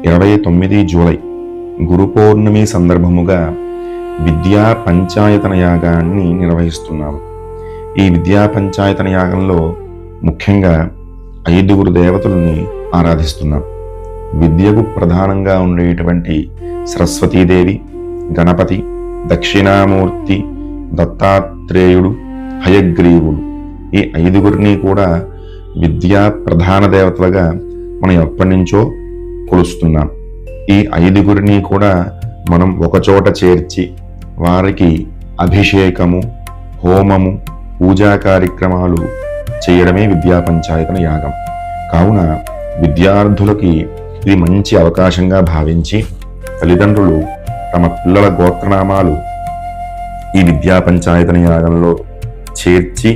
29 July గురు పౌర్ణమి సందర్భముగా విద్యా పంచాయతన యాగాన్ని నిర్వహిస్తున్నాము. ఈ విద్యా పంచాయతన యాగంలో ముఖ్యంగా 5 దేవతలని ఆరాధిస్తున్నాం. విద్యకు ప్రధానంగా ఉండేటువంటి సరస్వతీదేవి, గణపతి, దక్షిణామూర్తి, దత్తాత్రేయుడు, హయగ్రీవుడు, ఈ 5 కూడా విద్యా ప్రధాన దేవతలుగా మనం ఎప్పటి నుంచో కొలుస్తున్నాం. ఈ 5 కూడా మనం ఒకచోట చేర్చి వారికి అభిషేకము, హోమము, పూజా కార్యక్రమాలు చేయడమే విద్యా పంచాయతన యాగం. కావున విద్యార్థులకి ఇది మంచి అవకాశంగా భావించి తల్లిదండ్రులు తమ పిల్లల గోత్రనామాలు ఈ విద్యా పంచాయతన యాగంలో చేర్చి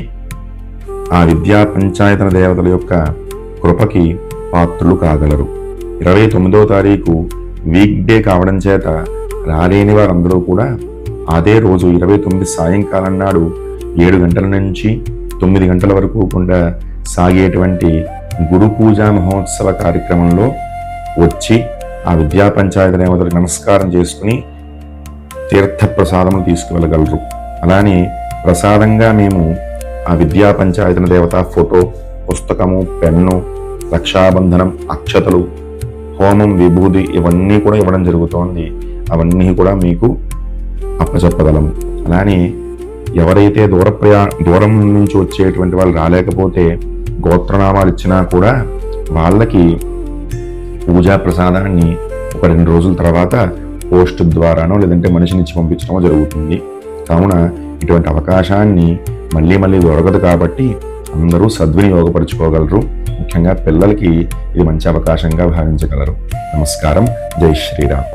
ఆ విద్యా పంచాయతన దేవతల యొక్క కృపకి పాత్రులు కాగలరు. 29వ తారీఖు వీక్ డే కావడం చేత రాలేని వారందరూ కూడా అదే రోజు 29 సాయంకాలం నాడు 7 గంటల నుంచి 9 గంటల వరకు కూడా సాగేటువంటి గురు పూజా మహోత్సవ కార్యక్రమంలో వచ్చి ఆ విద్యా పంచాయతీ దేవతలకు నమస్కారం చేసుకుని తీర్థ ప్రసాదములు తీసుకువెళ్ళగలరు. అలానే ప్రసాదంగా మేము ఆ విద్యా పంచాయతన దేవత ఫోటో, పుస్తకము, పెన్ను, రక్షాబంధనం, అక్షతలు, హోమం, విభూది ఇవన్నీ కూడా ఇవ్వడం జరుగుతోంది. అవన్నీ కూడా మీకు అప్పచెప్పగలము. అలానే ఎవరైతే దూరం నుంచి వచ్చేటువంటి వాళ్ళు రాలేకపోతే గోత్రనామాలు ఇచ్చినా కూడా వాళ్ళకి పూజా ప్రసాదాన్ని ఒక 2 రోజుల తర్వాత పోస్ట్ ద్వారానో లేదంటే మనిషినిచ్చి పంపించడమో జరుగుతుంది. కావున ఇటువంటి అవకాశాన్ని మళ్ళీ దొరకదు కాబట్టి అందరూ సద్వినియోగపరుచుకోగలరు. ముఖ్యంగా పిల్లలకి ఇది మంచి అవకాశంగా భావించగలరు. నమస్కారం. జై శ్రీరామ్.